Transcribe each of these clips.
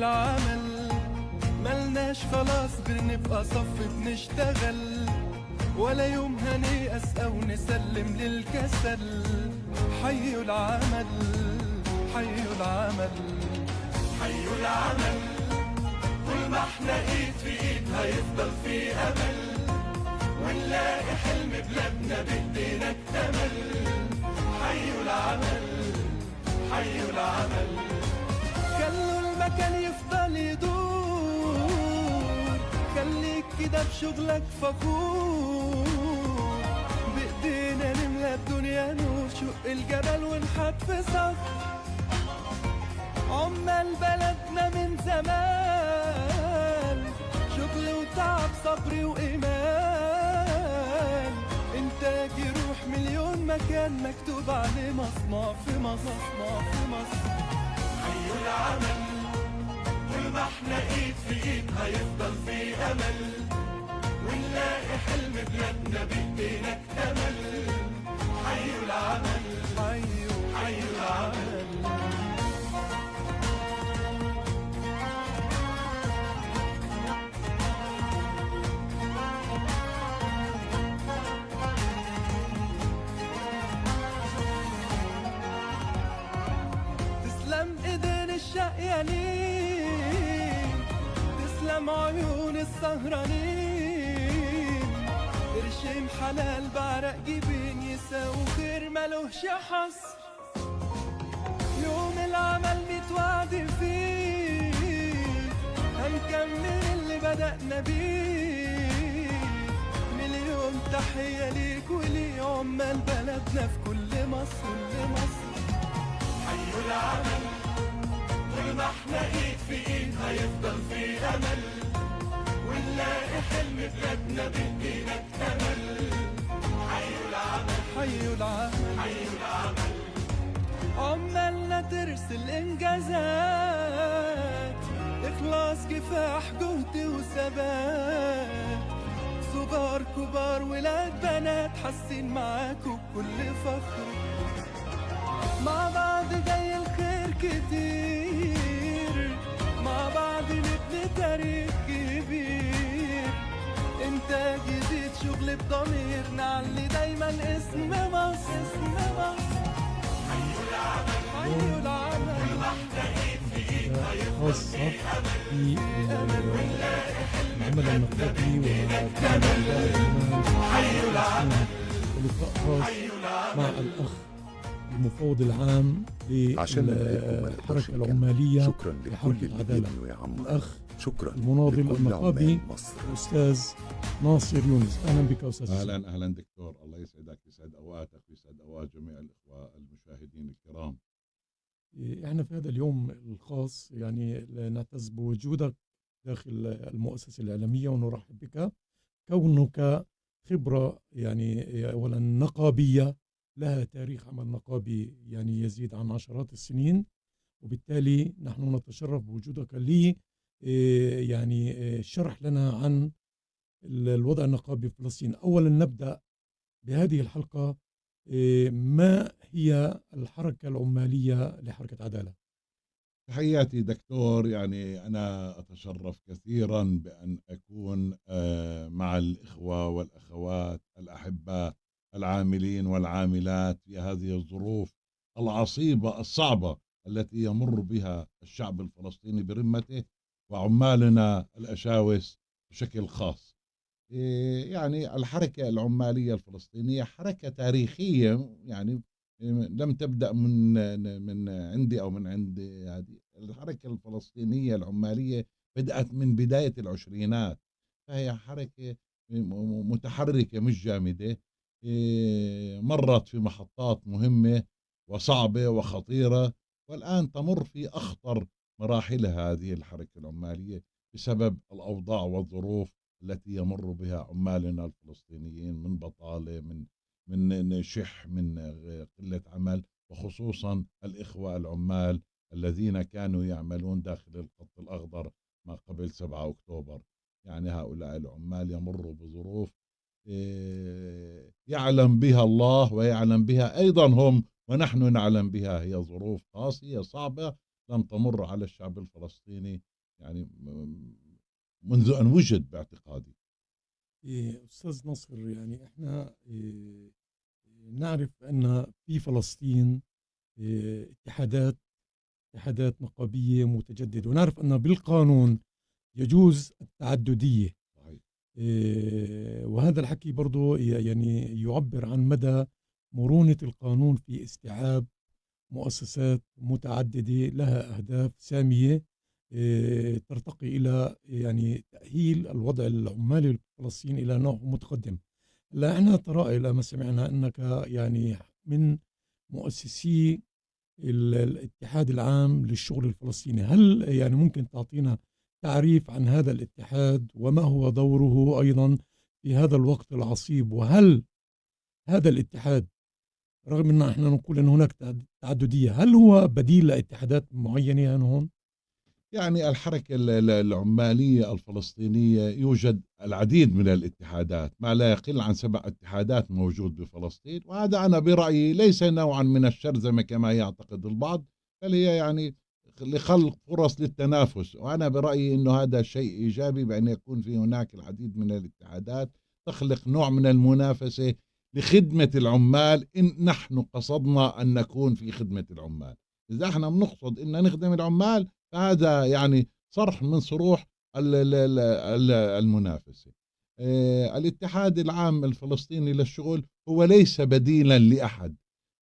العمل، ملناش خلاص غير نبقى صف بنشتغل، ولا يوم هنيأس أو نسلم للكسل. حيوا العمل، حيوا العمل، حيوا العمل، طول ما احنا ايد في ايد هيفضل في امل، ونلاقي حلم بلادنا بايدينا اكتمل. حيوا العمل، حيوا العمل، خلوا المكان يفضل يدور، خليك كده بشغلك فخور، بايدينا نملى الدنيا نور، شق الجبل ونحط في صف. عمال بلدنا من زمان، شغل وتعب صبر وإيمان، إنتاج يروح مليون مكان، مكتوب عليه مصنع في مصر، مصنع في مصر. حيوا العمل، طول ما احنا ايد في ايد هيفضل في امل، ونلاقي حلم بلادنا بايدينا اكتمل. حيوا العمل، حيوا حيوا العمل. تسلم ايدين الشقيانين، تسلم عيون السهرانين، قرشين حلال بعرق جبين يساوي خير ملوش حصر. يوم العمل متوعد فيه، هنكمل اللي بدأنا بيه. مليون تحية ليك ولي عمال بلدنا في كل مصر، كل مصر. حيوا العمل، طول ما احنا ايد في ايد هيفضل في امل، ونلاقي حلم بلادنا بايدينا اكتمل. حيوا العمل، حيوا العمل، حيوا العمل، عمالنا ترسل انجازات، اخلاص كفاح جهد وثبات، صغار كبار ولاد بنات حاسين معاكوا بكل فخر. مع بعض جاي الخير كتير، مع بعض نبني تاريخ كبير، انتاج جديد شغل بضمير، نعلي دايما اسم مصر، اسم مصر. حيوا العمل، حيوا العمل، خاصة بالعمل النقابي ولقاء خاص مع الأخ المفوض العام للحركة العمالية شكرا لكل العدالة، اللي يعمر. الأخ شكرا المناضل لكل النقابي عمال مصر. الأستاذ ناصر يونس. أهلا بك أستاذ. أهلا أهلا دكتور، الله يسعدك، يسعد أوقاتك ويسعد أوقات جميع الإخوة المشاهدين الكرام. احنا في هذا اليوم الخاص يعني نعتز بوجودك داخل المؤسسة الإعلامية ونرحب بك، كونك خبرة يعني أولا نقابية لها تاريخ عمل نقابي يعني يزيد عن عشرات السنين، وبالتالي نحن نتشرف بوجودك لي يعني شرح لنا عن الوضع النقابي في فلسطين. أولا نبدأ بهذه الحلقة، ما هي الحركة العمالية لحركة عدالة؟ تحياتي دكتور، يعني أنا أتشرف كثيرا بأن أكون مع الإخوة والأخوات الأحباء العاملين والعاملات في هذه الظروف العصيبة الصعبة التي يمر بها الشعب الفلسطيني برمته وعمالنا الأشاوس بشكل خاص. يعني الحركة العمالية الفلسطينية حركة تاريخية، يعني لم تبدأ من عندي أو من عند هذه الحركة الفلسطينية العمالية، بدأت من بداية العشرينات، فهي حركة متحركة مش جامدة، مرت في محطات مهمة وصعبة وخطيرة، والآن تمر في أخطر مراحل هذه الحركة العمالية بسبب الأوضاع والظروف التي يمر بها عمالنا الفلسطينيين من بطالة، من شح، من قلة عمل، وخصوصا الإخوة العمال الذين كانوا يعملون داخل الخط الأخضر ما قبل 7 أكتوبر. يعني هؤلاء العمال يمروا بظروف يعلم بها الله ويعلم بها أيضا هم، ونحن نعلم بها. هي ظروف قاسية صعبة لم تمر على الشعب الفلسطيني يعني منذ أن وجد باعتقادي. أستاذ نصر، يعني إحنا نعرف أن في فلسطين اتحادات نقابية متجددة، ونعرف أن بالقانون يجوز التعددية. صحيح. وهذا الحكي برضو يعني يعبر عن مدى مرونة القانون في استيعاب مؤسسات متعددة لها أهداف سامية ترتقي إلى يعني تأهيل الوضع العمالي الفلسطيني إلى نوع متقدم. لا، احنا ترى إلى ما سمعنا أنك يعني من مؤسسي الاتحاد العام للشغل الفلسطيني. هل يعني ممكن تعطينا تعريف عن هذا الاتحاد وما هو دوره أيضا في هذا الوقت العصيب؟ وهل هذا الاتحاد، رغم أن احنا نقول أن هناك تعددية، هل هو بديل لاتحادات معينة هون؟ يعني الحركة العمالية الفلسطينية يوجد العديد من الاتحادات، ما لا يقل عن 7 اتحادات موجود بفلسطين، وهذا أنا برأيي ليس نوعا من الشرذمة كما يعتقد البعض، بل هي يعني لخلق فرص للتنافس. وأنا برأيي أنه هذا شيء إيجابي، بأن يكون في هناك العديد من الاتحادات تخلق نوع من المنافسة لخدمة العمال، إن نحن قصدنا أن نكون في خدمة العمال. إذا احنا بنقصد أن نخدم العمال، فهذا يعني صرح من صروح المنافسة. الاتحاد العام الفلسطيني للشغل هو ليس بديلا لأحد.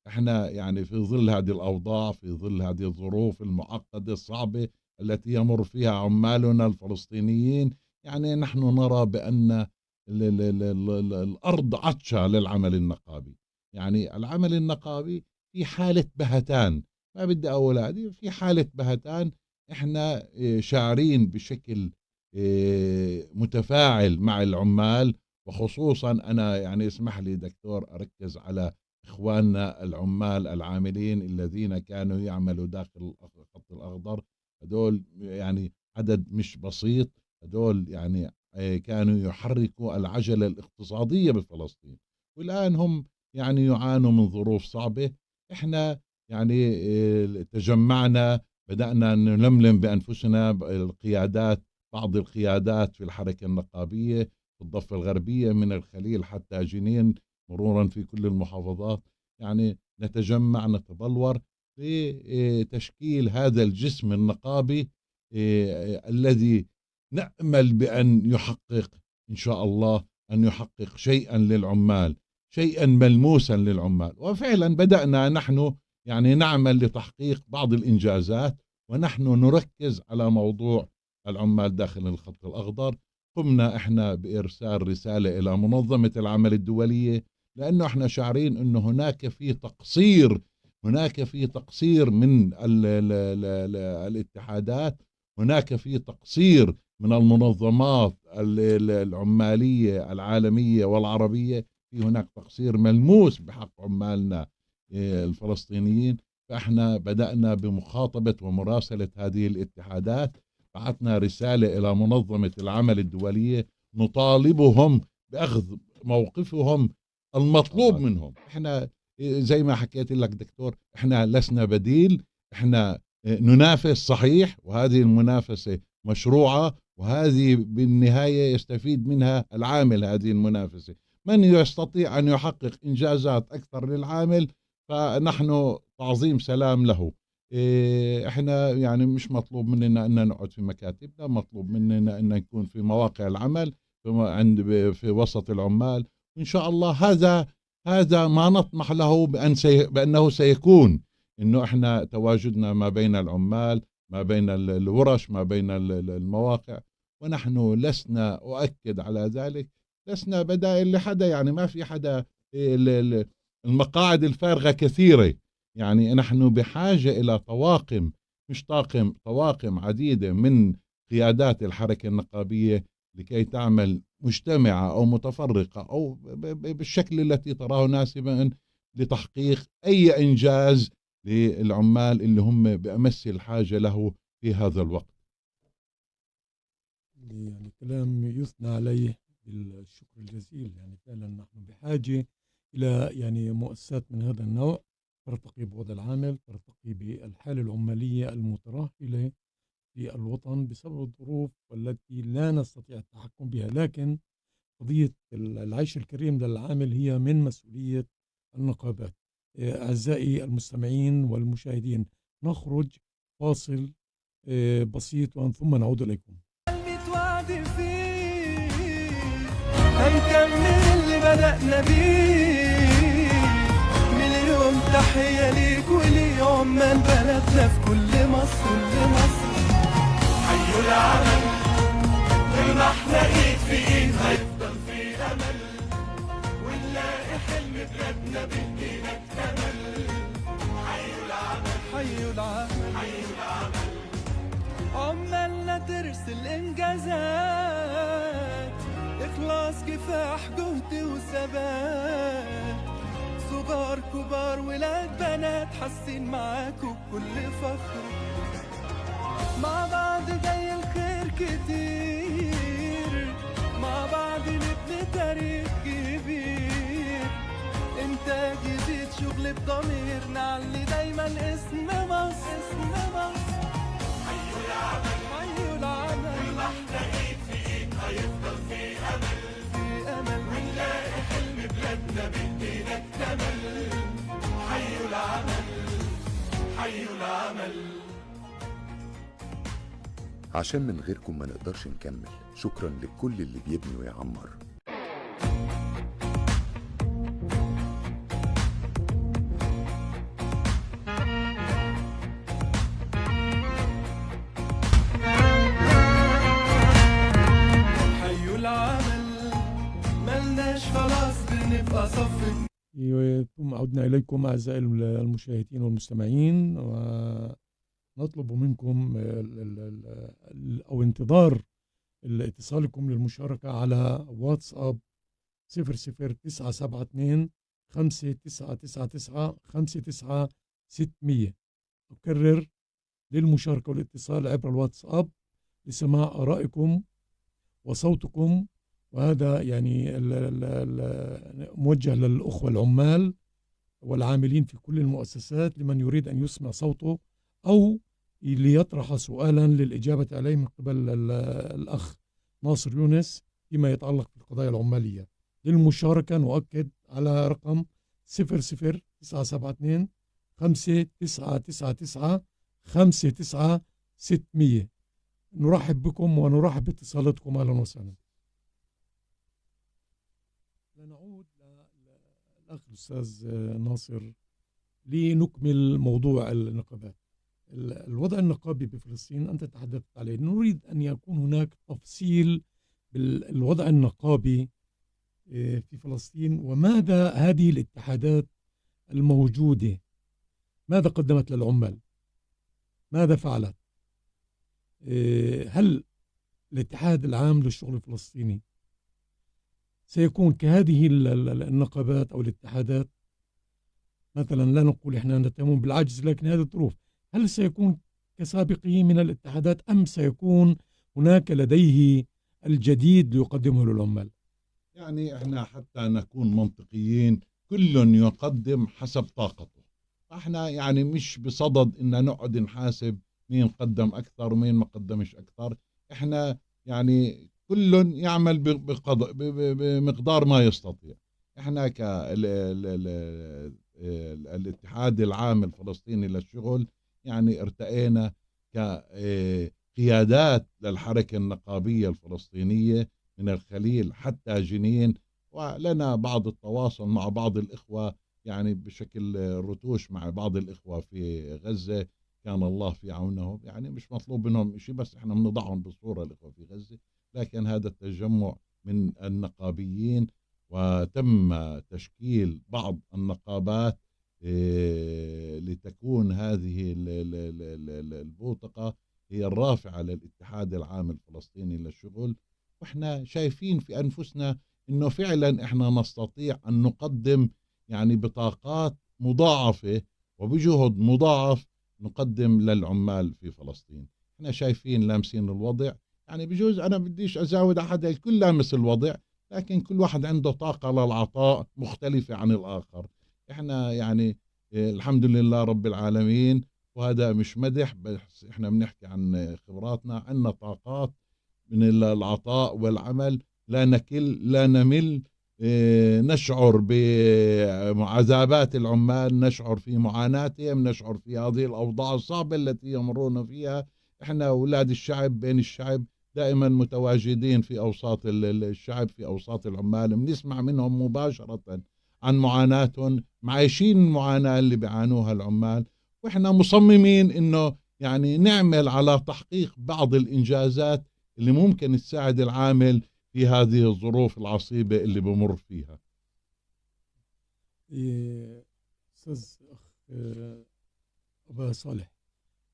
احنا يعني في ظل هذه الأوضاع، في ظل هذه الظروف المعقدة الصعبة التي يمر فيها عمالنا الفلسطينيين، يعني نحن نرى بأن الأرض عطشة للعمل النقابي. يعني العمل النقابي في حالة بهتان، ما بدي أقول هذه، في حالة بهتان. احنا شاعرين بشكل متفاعل مع العمال، وخصوصا أنا يعني اسمح لي دكتور أركز على إخواننا العمال العاملين الذين كانوا يعملوا داخل الخط الأخضر. هدول يعني عدد مش بسيط، هدول يعني كانوا يحركوا العجلة الاقتصادية بفلسطين، والآن هم يعني يعانوا من ظروف صعبة. احنا يعني تجمعنا، بدأنا نلملم بأنفسنا القيادات، بعض القيادات في الحركة النقابية في الضفة الغربية من الخليل حتى جنين مرورا في كل المحافظات، يعني نتجمع نتبلور لتشكيل هذا الجسم النقابي الذي نأمل بأن يحقق إن شاء الله، أن يحقق شيئا للعمال، شيئا ملموسا للعمال. وفعلا بدأنا نحن يعني نعمل لتحقيق بعض الإنجازات، ونحن نركز على موضوع العمال داخل الخط الأخضر. قمنا إحنا بإرسال رسالة إلى منظمة العمل الدولية، لأنه إحنا شاعرين أنه هناك في تقصير من الاتحادات، هناك في تقصير من المنظمات العمالية العالمية والعربية، في هناك تقصير ملموس بحق عمالنا الفلسطينيين. فإحنا بدأنا بمخاطبة ومراسلة هذه الاتحادات، بعثنا رسالة إلى منظمة العمل الدولية نطالبهم بأخذ موقفهم المطلوب منهم. إحنا زي ما حكيت لك دكتور، إحنا لسنا بديل، إحنا ننافس صحيح، وهذه المنافسة مشروعة، وهذه بالنهاية يستفيد منها العامل. هذه المنافسة من يستطيع أن يحقق إنجازات أكثر للعامل فنحن تعظيم سلام له. احنا يعني مش مطلوب مننا ان نقعد في مكاتبنا، مطلوب مننا ان نكون في مواقع العمل في وسط العمال. وان شاء الله هذا ما نطمح له بانه سيكون، انه احنا تواجدنا ما بين العمال، ما بين الورش، ما بين المواقع. ونحن لسنا، اؤكد على ذلك، لسنا بدائل لحدا. يعني ما في حدا، المقاعد الفارغة كثيرة. يعني نحن بحاجة إلى طواقم، مش طواقم عديدة من قيادات الحركة النقابية لكي تعمل مجتمعة أو متفرقة أو بالشكل التي تراه ناسبا لتحقيق أي إنجاز للعمال اللي هم بأمس الحاجة له في هذا الوقت. يعني كلام يثنى عليه بالشكر الجزيل. يعني فعلا نحن بحاجة إلى يعني مؤسسات من هذا النوع ترتقي بوضع العامل، ترتقي بالحالة العمالية المترهلة في الوطن بسبب الظروف والتي لا نستطيع التحكم بها، لكن قضية العيش الكريم للعامل هي من مسؤولية النقابات. أعزائي المستمعين والمشاهدين، نخرج فاصل بسيط ثم نعود إليكم. متوعد فيه هنكمل اللي بدأنا بيه. مليون تحية ليك ولعمال بلدنا في كل مصر، كل مصر. حيوا العمل طول ما احنا ايد في ايد هيفضل في امل، ونلاقي حلم بلادنا بايدينا اكتمل. حيوا العمل، حيوا العمل، حيوا العمل. عمالنا ترسل انجازات، اخلاص كفاح جهد وثبات. صغار كبار ولاد بنات حاسين معاكوا بكل فخر. مع بعض جاي الخير كتير، مع بعض نبني تاريخ كبير. انتاج يزيد شغل بضمير، نعلي دايما اسم مصر، اسم مصر. حيوا العمل، حيوا العمل. كل ما احنا ايد في ايد هيفضل في امل، في امل. ونلاقي حلم بلادنا بايدينا اكتمل. حيوا العمل، حيوا العمل. عشان من غيركم ما نقدرش نكمل. شكرا لكل اللي بيبني ويعمر. حيوا العمل، ملناش خلاص بنبقى صف. ثم عدنا إليكم أعزائي المشاهدين والمستمعين، ونطلب منكم أو انتظار اتصالكم للمشاركة على واتساب 00972 5999 59600. أكرر: للمشاركة والاتصال عبر الواتساب لسماع آرائكم وصوتكم، وهذا يعني موجه للأخوة العمال والعاملين في كل المؤسسات، لمن يريد أن يسمع صوته أو ليطرح سؤالا للإجابة عليه من قبل الأخ ناصر يونس فيما يتعلق بالقضايا العمالية. للمشاركة نؤكد على رقم 00972 5999 59600. نرحب بكم ونرحب باتصالاتكم. أهلا وسهلا. نعود للأخ الأستاذ ناصر لنكمل موضوع النقابات. الوضع النقابي بفلسطين أنت تحدثت عليه، نريد أن يكون هناك تفصيل بالوضع النقابي في فلسطين، وماذا هذه الاتحادات الموجودة ماذا قدمت للعمال، ماذا فعلت. هل الاتحاد العام للشغل الفلسطيني سيكون كهذه النقابات أو الاتحادات؟ مثلا لا نقول إحنا نتهم بالعجز، لكن هذه الظروف. هل سيكون كسابقه من الاتحادات أم سيكون هناك لديه الجديد ليقدمه للعمال؟ يعني احنا حتى نكون منطقيين، كل يقدم حسب طاقته. احنا يعني مش بصدد ان نقعد نحاسب مين قدم اكثر ومين ما قدمش اكثر. احنا يعني كل يعمل بمقدار ما يستطيع. احنا الاتحاد العام الفلسطيني للشغل يعني ارتئينا كقيادات للحركة النقابية الفلسطينية من الخليل حتى جنين، ولنا بعض التواصل مع بعض الإخوة يعني بشكل رتوش مع بعض الإخوة في غزة، كان الله في عونهم. يعني مش مطلوب منهم شيء، بس احنا بنضعهم بصورة الإخوة في غزة. لكن هذا التجمع من النقابيين، وتم تشكيل بعض النقابات لتكون هذه البوتقة هي الرافعة للاتحاد العام الفلسطيني للشغل. واحنا شايفين في أنفسنا انه فعلا احنا نستطيع ان نقدم يعني بطاقات مضاعفة وبجهد مضاعف نقدم للعمال في فلسطين. احنا شايفين لامسين الوضع، يعني بجوز انا بديش ازاود احد، الكل لامس الوضع، لكن كل واحد عنده طاقة للعطاء مختلفة عن الآخر. احنا يعني الحمد لله رب العالمين وهذا مش مدح، بس إحنا بنحكي عن خبراتنا. عندنا طاقات من العطاء والعمل، لا نكل لا نمل. نشعر بعذابات العمال، نشعر في معاناتهم، نشعر في هذه الأوضاع الصعبة التي يمرون فيها. إحنا أولاد الشعب، بين الشعب، دائما متواجدين في أوساط الشعب، في أوساط العمال، بنسمع منهم مباشرة عن معاناتهم، معايشين المعاناة اللي بيعانوها العمال. وإحنا مصممين إنه يعني نعمل على تحقيق بعض الإنجازات اللي ممكن تساعد العامل في هذه الظروف العصيبة اللي بمر فيها. أستاذ أخ أبا صالح،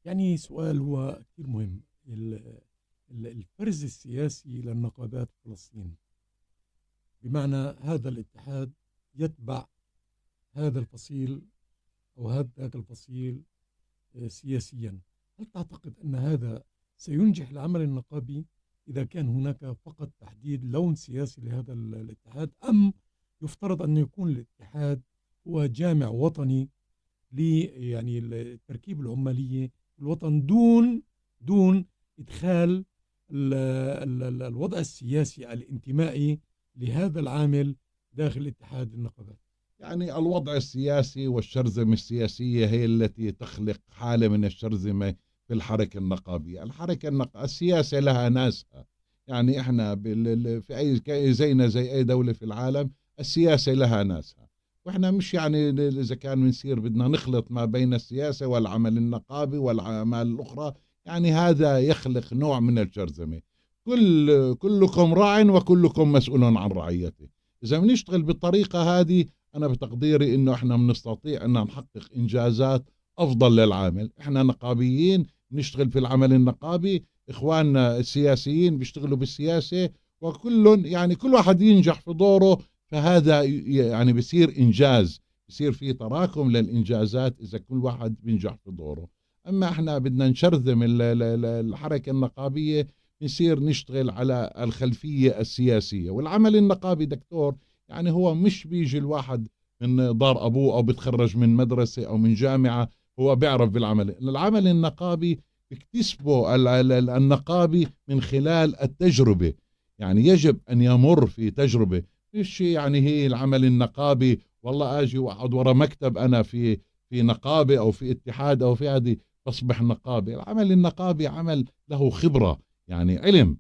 يعني سؤال هو كثير مهم. الفرز السياسي للنقابات في فلسطين، بمعنى هذا الاتحاد يتبع هذا الفصيل أو هذاك الفصيل سياسيا، هل تعتقد أن هذا سينجح العمل النقابي إذا كان هناك فقط تحديد لون سياسي لهذا الاتحاد، أم يفترض أن يكون الاتحاد هو جامع وطني يعني التركيب العمالية في الوطن دون إدخال الوضع السياسي الانتمائي لهذا العامل داخل اتحاد النقابات؟ يعني الوضع السياسي والشرذمة السياسية هي التي تخلق حالة من الشرذمة في الحركة النقابية. السياسة لها ناسها، يعني احنا في زينا زي اي دولة في العالم، السياسة لها ناسها. واحنا مش يعني اذا كان بنصير بدنا نخلط ما بين السياسة والعمل النقابي والأعمال الأخرى، يعني هذا يخلق نوع من الشرذمة. كلكم راع وكلكم مسؤول عن رعيته. إذا بنشتغل بالطريقة هذه، أنا بتقديري إنه إحنا بنستطيع أن نحقق إنجازات أفضل للعامل. إحنا نقابيين بنشتغل في العمل النقابي، إخواننا السياسيين بيشتغلوا بالسياسة، يعني كل واحد ينجح في دوره، فهذا يعني بصير إنجاز، بصير في تراكم للإنجازات إذا كل واحد بينجح في دوره. أما إحنا بدنا نشرذم الحركة النقابية، نصير نشتغل على الخلفية السياسية. والعمل النقابي دكتور، يعني هو مش بيجي الواحد من دار أبوه أو بتخرج من مدرسة أو من جامعة هو بيعرف بالعمل. العمل النقابي بيكتسبه النقابي من خلال التجربة، يعني يجب أن يمر في تجربة. مش يعني هي العمل النقابي والله أجي وأقعد ورا مكتب أنا في نقابة أو في اتحاد أو في هذه تصبح نقابة. العمل النقابي عمل له خبرة، يعني علم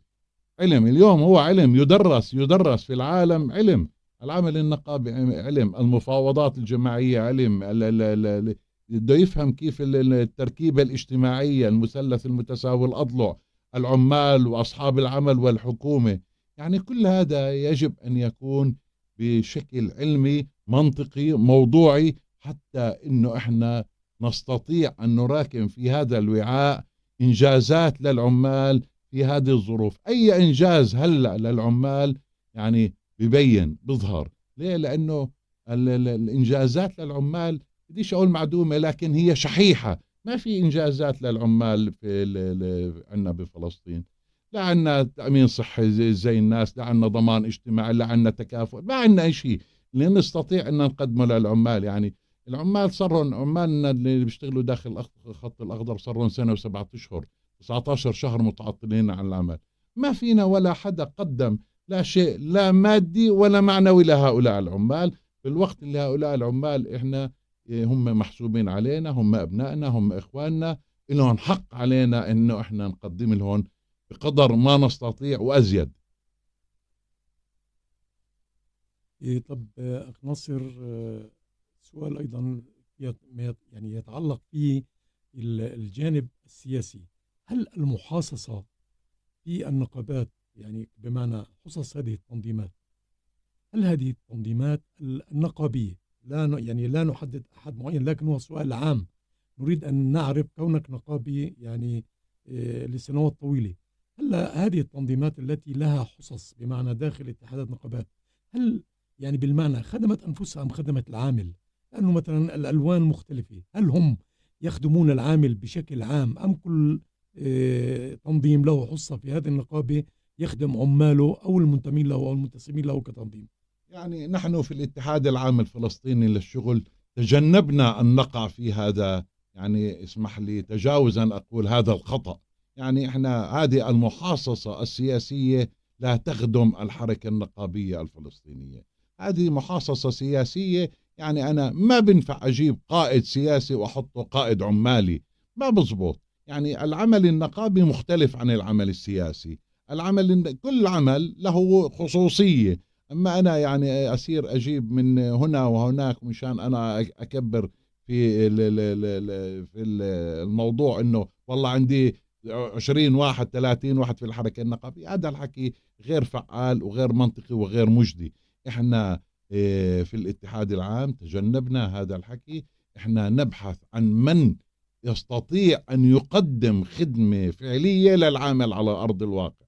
اليوم هو علم يدرس في العالم. علم العمل النقابي علم، المفاوضات الجماعية علم، بده يفهم كيف التركيبة الاجتماعية، المثلث المتساوي الأضلع، العمال وأصحاب العمل والحكومة. يعني كل هذا يجب أن يكون بشكل علمي منطقي موضوعي، حتى إنه إحنا نستطيع أن نراكم في هذا الوعاء إنجازات للعمال في هذه الظروف. أي إنجاز هلأ للعمال يعني بيظهر ليه؟ لأنه الإنجازات للعمال بديش أقول معدومة، لكن هي شحيحة. ما في إنجازات للعمال عنا بفلسطين. لا عنا تأمين صحي زي الناس، لا عنا ضمان اجتماعي، لا عنا تكافؤ، ما عنا أي شيء اللي نستطيع أن نقدمه للعمال. يعني العمال صاروا، عمالنا اللي بيشتغلوا داخل الخط الأخضر صاروا 1 سنة و7 أشهر، 19 شهر متعطلين عن العمل. ما فينا ولا حدا قدم لا شيء لا مادي ولا معنوي لهؤلاء العمال، في الوقت اللي هؤلاء العمال إحنا هم محسوبين علينا، هم أبنائنا، هم إخواننا، لهم حق علينا إنه إحنا نقدم لهم بقدر ما نستطيع وأزيد. طب أخ ناصر، سؤال أيضا يعني يتعلق في الجانب السياسي. هل المحاصصة في النقابات، يعني بمعنى حصص هذه التنظيمات، هل هذه التنظيمات النقابية، لا نحدد أحد معين، لكن هو سؤال عام نريد أن نعرف كونك نقابي يعني لسنوات طويلة، هل هذه التنظيمات التي لها حصص بمعنى داخل اتحادات نقابات، هل يعني بالمعنى خدمت أنفسها أم خدمت العامل؟ لأنه مثلا الألوان مختلفة، هل هم يخدمون العامل بشكل عام أم كل تنظيم له حصة في هذه النقابة يخدم عماله أو المنتمين له أو المنتسبين له كتنظيم؟ يعني نحن في الاتحاد العام الفلسطيني للشغل تجنبنا أن نقع في هذا يعني اسمح لي تجاوزا أقول هذا الخطأ. يعني احنا هذه المحاصصة السياسية لا تخدم الحركة النقابية الفلسطينية، هذه محاصصة سياسية. يعني أنا ما بنفع أجيب قائد سياسي وأحطه قائد عمالي، ما بزبط. يعني العمل النقابي مختلف عن العمل السياسي، كل عمل له خصوصية. أما أنا يعني أصير أجيب من هنا وهناك مشان أنا أكبر في الموضوع إنه والله عندي 20 واحد 30 واحد في الحركة النقابية، هذا الحكي غير فعال وغير منطقي وغير مجدي. إحنا في الاتحاد العام تجنبنا هذا الحكي. إحنا نبحث عن من يستطيع أن يقدم خدمة فعلية للعامل على أرض الواقع،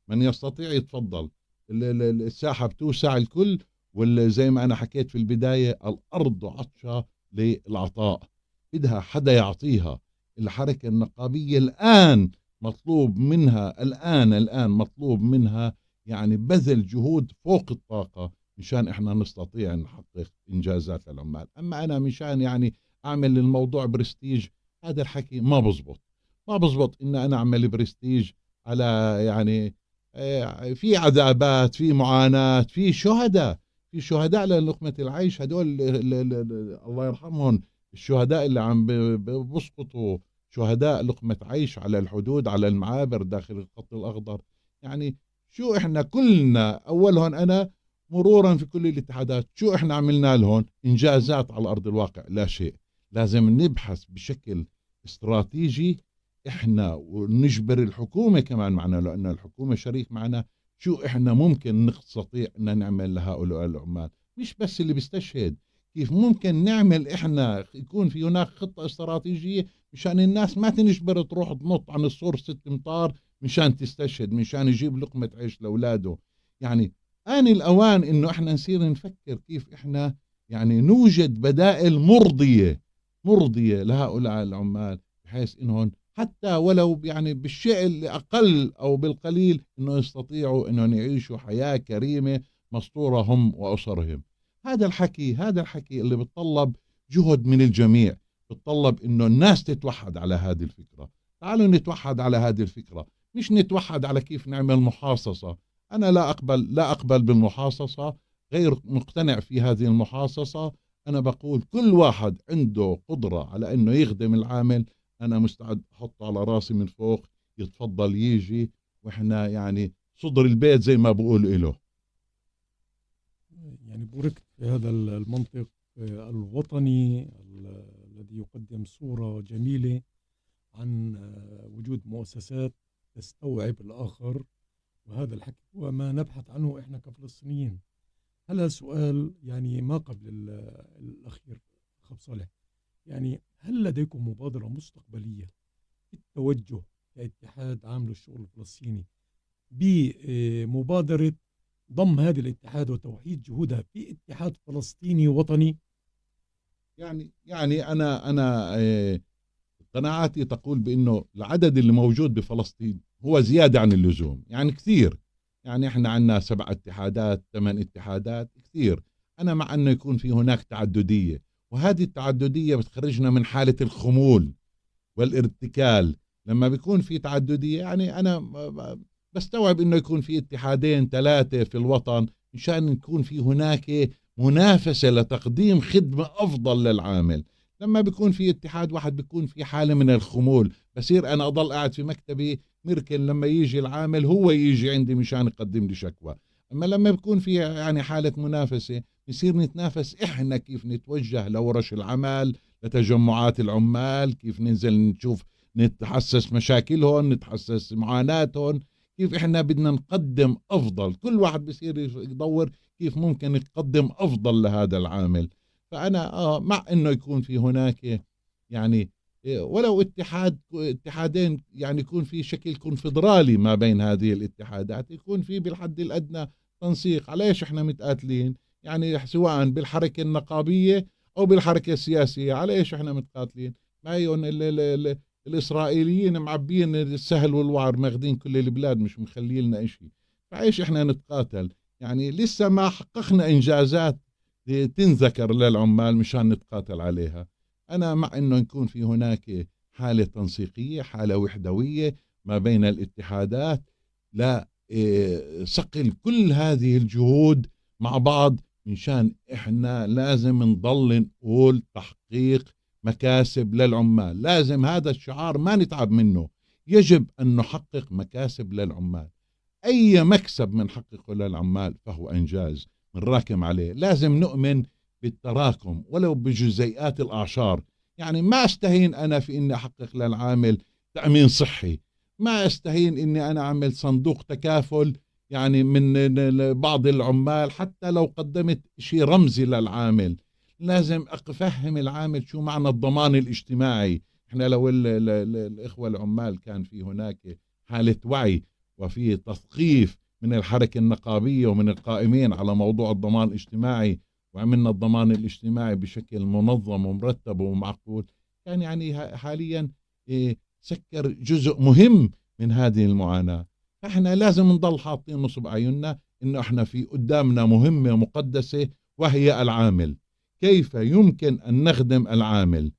من يستطيع يتفضل. الساحة بتوسع الكل، وزي ما أنا حكيت في البداية الأرض عطشة للعطاء، بدها حدا يعطيها. الحركة النقابية الآن مطلوب منها الآن مطلوب منها يعني بذل جهود فوق الطاقة مشان إحنا نستطيع نحقق إنجازات للعمال. أما أنا مشان يعني أعمل الموضوع برستيج، هذا الحكي ما بزبط. ما بزبط إن أنا أعمل برستيج على يعني في عذابات، في معاناة، في شهداء للقمة العيش. هدول الله يرحمهم، الشهداء اللي عم بسقطوا شهداء لقمة عيش على الحدود، على المعابر داخل الخط الأخضر. يعني شو إحنا كلنا أولهم أنا مرورا في كل الاتحادات، شو إحنا عملنا لهم؟ إنجازات على أرض الواقع لا شيء. لازم نبحث بشكل استراتيجي إحنا، ونجبر الحكومة كمان معنا، لأن الحكومة شريك معنا. شو إحنا ممكن نستطيع أن نعمل لهؤلاء العمال، مش بس اللي بيستشهد. كيف ممكن نعمل إحنا يكون في هناك خطة استراتيجية مشان الناس ما تنجبر تروح تنط عن السور 6 أمتار مشان تستشهد، مشان يجيب لقمة عيش لأولاده. يعني آن الأوان إنه إحنا نصير نفكر كيف إحنا يعني نوجد بدائل مرضية لهؤلاء العمال، بحيث إنهم حتى ولو يعني بالشيء الأقل أو بالقليل إنه يستطيعوا إنهم يعيشوا حياة كريمة مستورة هم وأسرهم. هذا الحكي اللي بتطلب جهد من الجميع، بتطلب إنه الناس تتوحد على هذه الفكرة. تعالوا نتوحد على هذه الفكرة، مش نتوحد على كيف نعمل محاصصة. أنا لا أقبل بالمحاصصة، غير مقتنع في هذه المحاصصة. أنا بقول كل واحد عنده قدرة على إنه يخدم العامل، أنا مستعد أحطه على راسي من فوق، يتفضل يجي، وإحنا يعني صدر البيت زي ما بقول إله. يعني بوركت في هذا المنطق الوطني الذي يقدم صورة جميلة عن وجود مؤسسات تستوعب الآخر، وهذا الحكي هو ما نبحث عنه إحنا كفلسطينيين. هلا سؤال يعني ما قبل الأخير، أخ صالح، يعني هل لديكم مبادرة مستقبلية في التوجه كاتحاد عام للشغل الفلسطيني بمبادرة ضم هذه الاتحاد وتوحيد جهودها في اتحاد فلسطيني وطني؟ يعني أنا قناعاتي تقول بأنه العدد اللي موجود بفلسطين هو زيادة عن اللزوم، يعني كثير. يعني احنا عندنا 7 اتحادات 8 اتحادات كثير. أنا مع أنه يكون في هناك تعددية، وهذه التعددية بتخرجنا من حالة الخمول والارتكال. لما بيكون في تعددية يعني أنا بستوعب أنه يكون في 2 3 في الوطن مشان يكون في هناك منافسة لتقديم خدمة أفضل للعامل. لما بيكون في اتحاد واحد بيكون في حالة من الخمول، بصير أنا أضل قاعد في مكتبي مركن لما يجي العامل هو يجي عندي مشان يقدم لي شكوى. أما لما بيكون في يعني حالة منافسة بصير نتنافس إحنا كيف نتوجه لورش العمل، لتجمعات العمال، كيف ننزل نشوف نتحسس مشاكلهم، نتحسس معاناتهم، كيف إحنا بدنا نقدم أفضل. كل واحد بصير يدور كيف ممكن يقدم أفضل لهذا العامل. فأنا مع إنه يكون في هناك يعني ولو اتحادين، يعني يكون في شكل كونفدرالي ما بين هذه الاتحادات، يكون في بالحد الأدنى تنسيق. على إيش إحنا متقاتلين؟ يعني سواء بالحركة النقابية أو بالحركة السياسية، على إيش إحنا متقاتلين؟ ما هيون الإسرائيليين معبين السهل والوعر، ماخذين كل البلاد، مش مخلي لنا إشي. فعيش إحنا نتقاتل؟ يعني لسه ما حققنا إنجازات تنذكر للعمال مشان نتقاتل عليها. أنا مع أنه يكون في هناك حالة تنسيقية، حالة وحدوية ما بين الاتحادات، لا صقل كل هذه الجهود مع بعض، منشان إحنا لازم نضل نقول تحقيق مكاسب للعمال. لازم هذا الشعار ما نتعب منه، يجب أن نحقق مكاسب للعمال. أي مكسب منحققه للعمال فهو إنجاز منراكم عليه. لازم نؤمن بالتراكم ولو بجزيئات الأعشار. يعني ما أستهين أنا في أني أحقق للعامل تأمين صحي، ما أستهين أني أنا أعمل صندوق تكافل يعني من بعض العمال حتى لو قدمت شيء رمزي للعامل. لازم أفهم العامل شو معنى الضمان الاجتماعي. احنا لو الإخوة العمال كان في هناك حالة وعي وفي تثقيف من الحركة النقابية ومن القائمين على موضوع الضمان الاجتماعي، وعملنا الضمان الاجتماعي بشكل منظم ومرتب ومعقول، كان يعني حاليا سكر جزء مهم من هذه المعاناة. فاحنا لازم نضل حاطين نصب عيوننا انه احنا في قدامنا مهمة مقدسة، وهي العامل. كيف يمكن ان نخدم العامل؟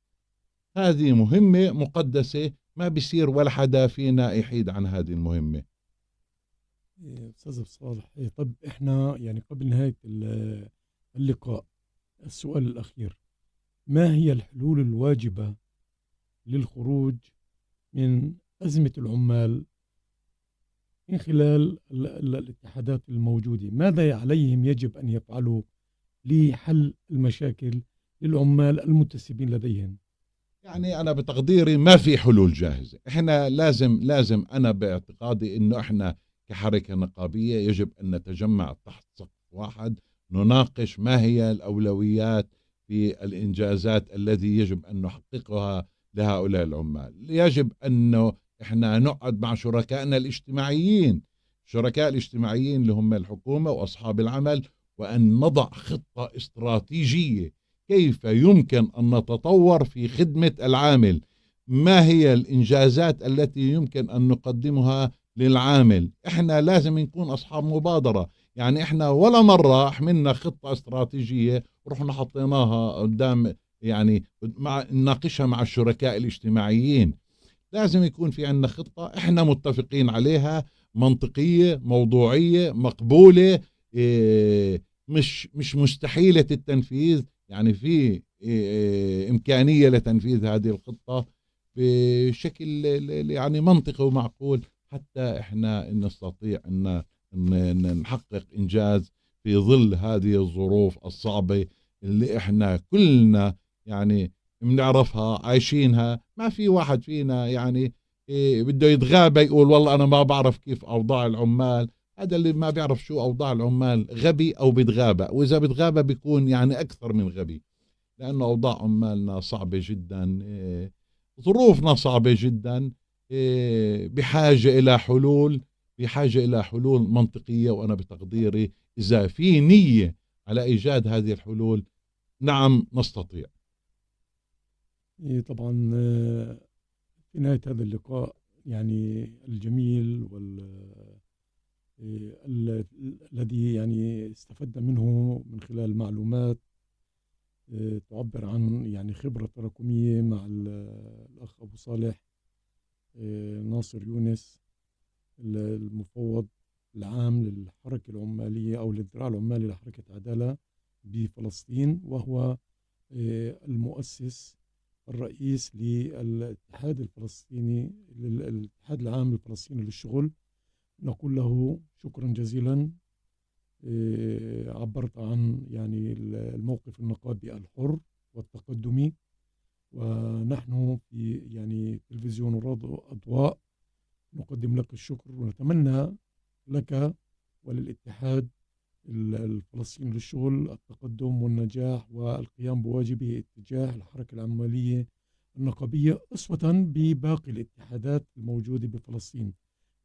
هذه مهمة مقدسة، ما بيصير ولا حدا فينا يحيد عن هذه المهمة. أستاذ صالح، طب إحنا يعني قبل نهاية اللقاء، السؤال الأخير: ما هي الحلول الواجبة للخروج من أزمة العمال من خلال الاتحادات الموجودة؟ ماذا عليهم يجب أن يفعلوا لحل المشاكل للعمال المنتسبين لديهم؟ يعني أنا بتقديري ما في حلول جاهزة. إحنا لازم أنا باعتقادي إنه إحنا كحركة نقابية يجب أن نتجمع تحت سقف واحد، نناقش ما هي الأولويات في الإنجازات الذي يجب أن نحققها لهؤلاء العمال. يجب أنه إحنا نقعد مع شركائنا الاجتماعيين، الشركاء الاجتماعيين اللي هم الحكومة وأصحاب العمل، وأن نضع خطة استراتيجية كيف يمكن أن نتطور في خدمة العامل. ما هي الإنجازات التي يمكن أن نقدمها للعامل؟ إحنا لازم نكون أصحاب مبادرة. يعني إحنا ولا مرة حملنا خطة استراتيجية ورحنا حطيناها قدام، يعني نناقشها مع الشركاء الاجتماعيين. لازم يكون في عندنا خطة إحنا متفقين عليها، منطقية، موضوعية، مقبولة، مش مستحيلة التنفيذ. يعني في إمكانية لتنفيذ هذه الخطة بشكل يعني منطقي ومعقول، حتى إحنا نستطيع أن نحقق إنجاز في ظل هذه الظروف الصعبة اللي إحنا كلنا يعني بنعرفها عايشينها. ما في واحد فينا يعني بده يتغابى يقول والله أنا ما بعرف كيف أوضاع العمال. هذا اللي ما بيعرف شو أوضاع العمال غبي أو بيتغابى، وإذا بيتغابى بيكون يعني أكثر من غبي، لأنه أوضاع عمالنا صعبة جدا، ظروفنا صعبة جدا، بحاجة إلى حلول، بحاجة إلى حلول منطقية. وأنا بتقديري إذا في نية على إيجاد هذه الحلول، نعم نستطيع. طبعا في نهاية هذا اللقاء يعني الجميل الذي يعني استفدنا منه من خلال معلومات تعبر عن يعني خبرة تراكمية مع الأخ أبو صالح ناصر يونس، المفوض العام للحركة العمالية أو للذراع العمالي لحركة عدالة بفلسطين، وهو المؤسس الرئيس للاتحاد الفلسطيني، للاتحاد العام الفلسطيني للشغل. نقول له شكرا جزيلا، عبرت عن يعني الموقف النقابي الحر والتقدمي، ونحن في يعني تلفزيون أضواء نقدم لك الشكر، ونتمنى لك وللاتحاد الفلسطيني للشغل التقدم والنجاح والقيام بواجبه اتجاه الحركة العمالية النقابية أسوة بباقي الاتحادات الموجودة بفلسطين.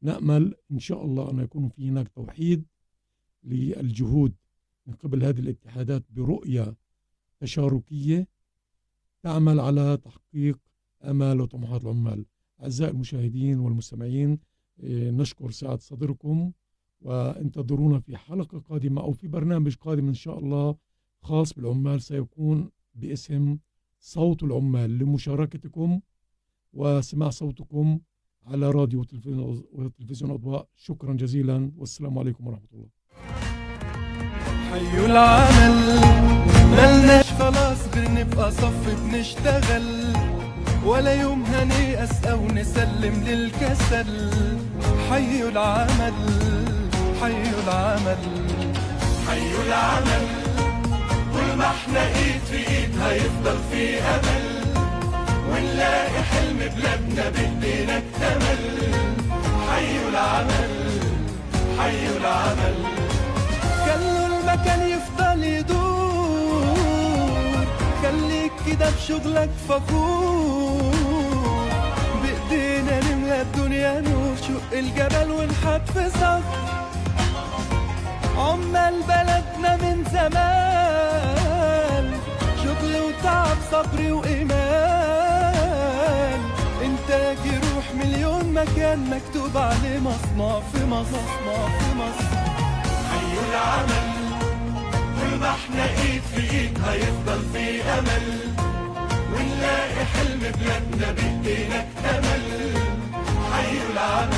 نأمل إن شاء الله أن يكون في هناك توحيد للجهود من قبل هذه الاتحادات برؤية تشاركية تعمل على تحقيق آمال وطموحات العمال. أعزائي المشاهدين والمستمعين، نشكر سعة صدركم، وانتظرونا في حلقة قادمة أو في برنامج قادم إن شاء الله خاص بالعمال، سيكون باسم صوت العمال لمشاركتكم وسماع صوتكم على راديو وتلفزيون أضواء. شكرا جزيلا والسلام عليكم ورحمة الله. حيوا العمل ملناش خلاص غير نبقى صف بنشتغل، ولا يوم هنيأس أو نسلم للكسل. حيوا العمل حيوا العمل حيوا العمل، طول ما احنا ايد في ايد هيفضل في امل، ونلاقي حلم بلادنا بايدينا اكتمل. حيوا العمل حيوا العمل، خلوا المكان يفضل يدور، خليك كده بشغلك فخور، بايدينا نملى الدنيا نور، شق الجبل ونحط في صف. عمال بلدنا من زمان، شغل وتعب صبر وإيمان، إنتاج يروح مليون مكان، مكتوب عليه مصنع في مصر، مصنع في مصر. حيوا العمل، طول ما احنا ايد في ايد هيفضل في امل، ونلاقي حلم بلادنا بايدينا اكتمل. حيوا العمل